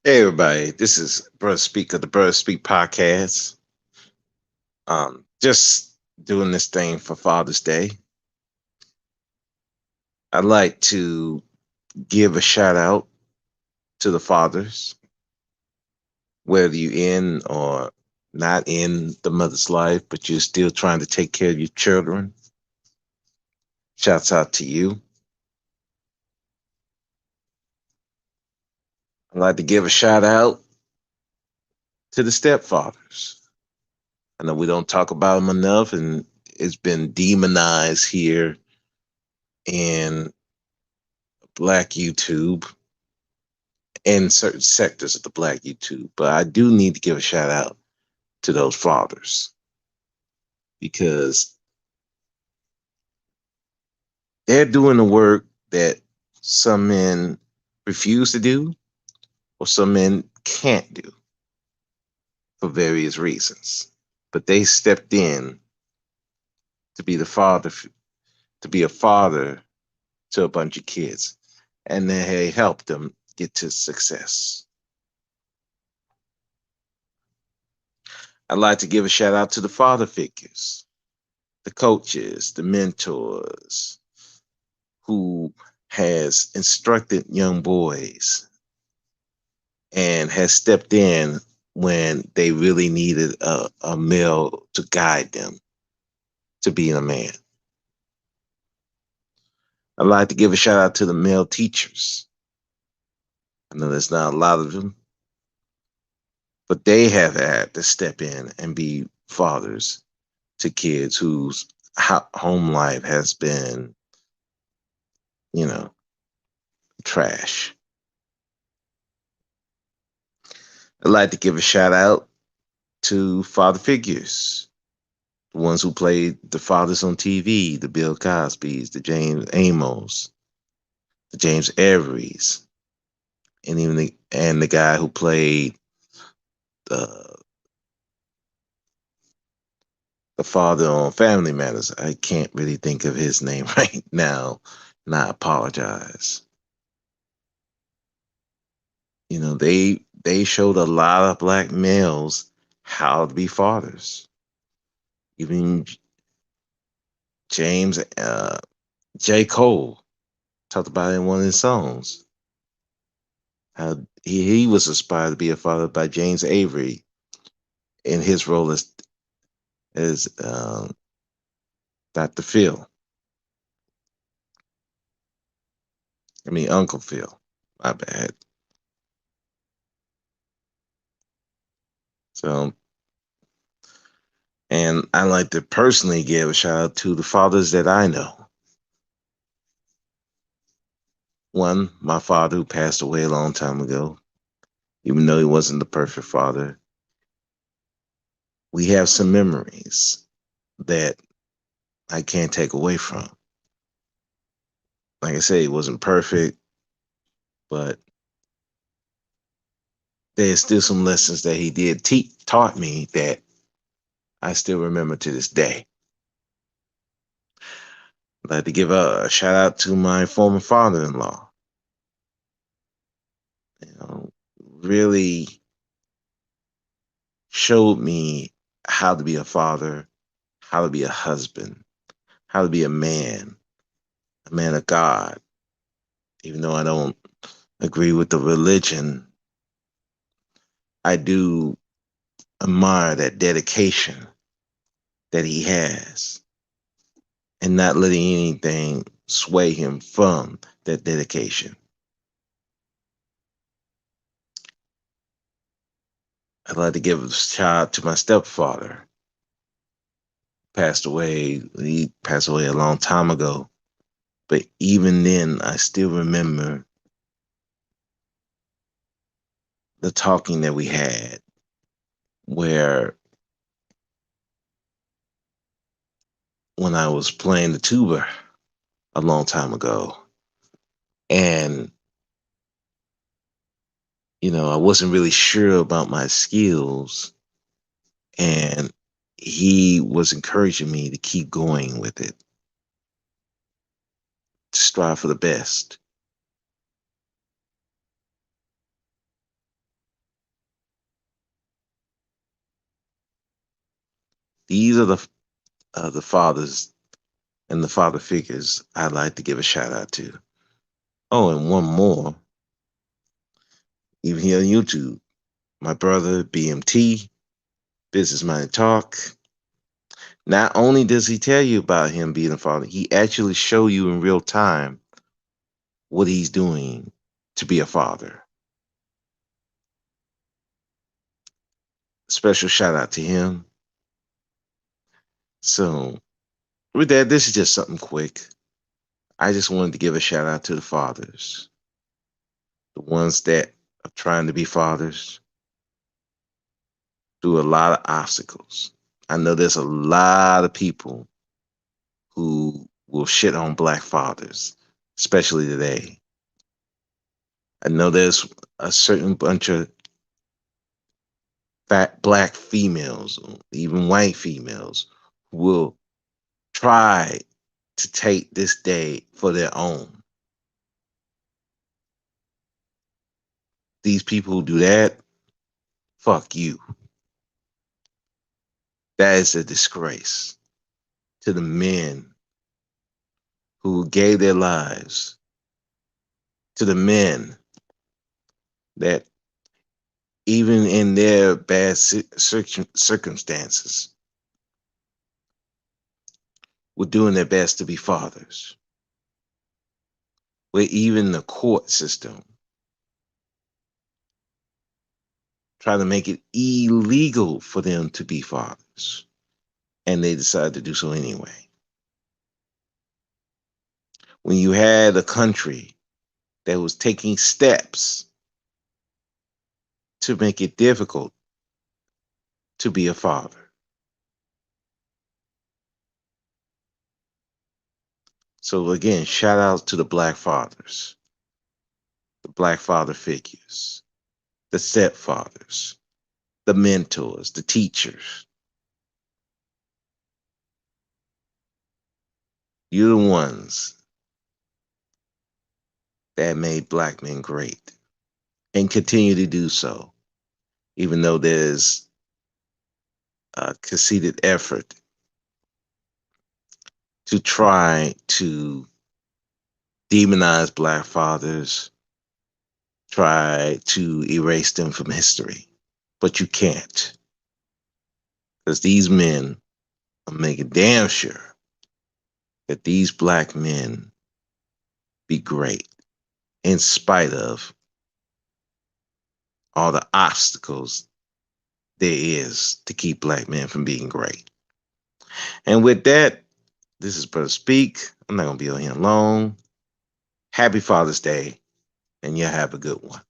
Hey everybody, this is Brother Speak of the Brother Speak podcast. Just doing this thing for Father's Day. I'd like to give a shout out to the fathers, whether you're in or not in the mother's life, but you're still trying to take care of your children. Shouts out to you. I'd like to give a shout out to the stepfathers. I know we don't talk about them enough, and it's been demonized here in Black YouTube in certain sectors of the Black YouTube. But I do need to give a shout out to those fathers because they're doing the work that some men refuse to do or some men can't do for various reasons. But they stepped in to be the father, to be a father to a bunch of kids, and they helped them get to success. I'd like to give a shout out to the father figures, the coaches, the mentors, who has instructed young boys and has stepped in when they really needed a male to guide them to being a man. I'd like to give a shout out to the male teachers. I know there's not a lot of them, but they have had to step in and be fathers to kids whose home life has been, you know, trash. I'd like to give a shout out to father figures, the ones who played the fathers on TV, the Bill Cosbys, the James Amos, the James Averys, and even the guy who played the the father on Family Matters. I can't really think of his name right now, and I apologize. They showed a lot of black males how to be fathers. Even James J. Cole talked about it in one of his songs. How he was inspired to be a father by James Avery in his role as Dr. Phil. I mean Uncle Phil. My bad. So, and I like to personally give a shout out to the fathers that I know. One, my father who passed away a long time ago, even though he wasn't the perfect father. We have some memories that I can't take away from. Like I say, he wasn't perfect, but there's still some lessons that he did taught me that I still remember to this day. I'd like to give a shout out to my former father-in-law. You know, really showed me how to be a father, how to be a husband, how to be a man of God. Even though I don't agree with the religion, I do admire that dedication that he has and not letting anything sway him from that dedication. I'd like to give a shout out to my stepfather. Passed away. He passed away a long time ago. But even then, I still remember the talking that we had where when I was playing the tuba a long time ago. And, I wasn't really sure about my skills. And he was encouraging me to keep going with it, to strive for the best. These are the fathers and the father figures I'd like to give a shout out to. Oh, and one more, even here on YouTube, my brother BMT, Business Minded Talk. Not only does he tell you about him being a father, he actually show you in real time what he's doing to be a father. Special shout out to him. So with that, this is just something quick. I just wanted to give a shout out to the fathers, the ones that are trying to be fathers through a lot of obstacles. I know there's a lot of people who will shit on black fathers, especially today. I know there's a certain bunch of fat black females, even white females, who will try to take this day for their own. These people who do that, fuck you. That is a disgrace to the men who gave their lives, to the men that, even in their bad circumstances, were doing their best to be fathers. Where even the court system tried to make it illegal for them to be fathers, and they decided to do so anyway. When you had a country that was taking steps to make it difficult to be a father. So again, shout out to the black fathers, the black father figures, the stepfathers, the mentors, the teachers. You're the ones that made black men great and continue to do so, even though there's a conceited effort to try to demonize black fathers, try to erase them from history. But you can't, because these men are making damn sure that these black men be great in spite of all the obstacles there is to keep black men from being great. And with that, this is Brother Speak. I'm not going to be on here long. Happy Father's Day, and you have a good one.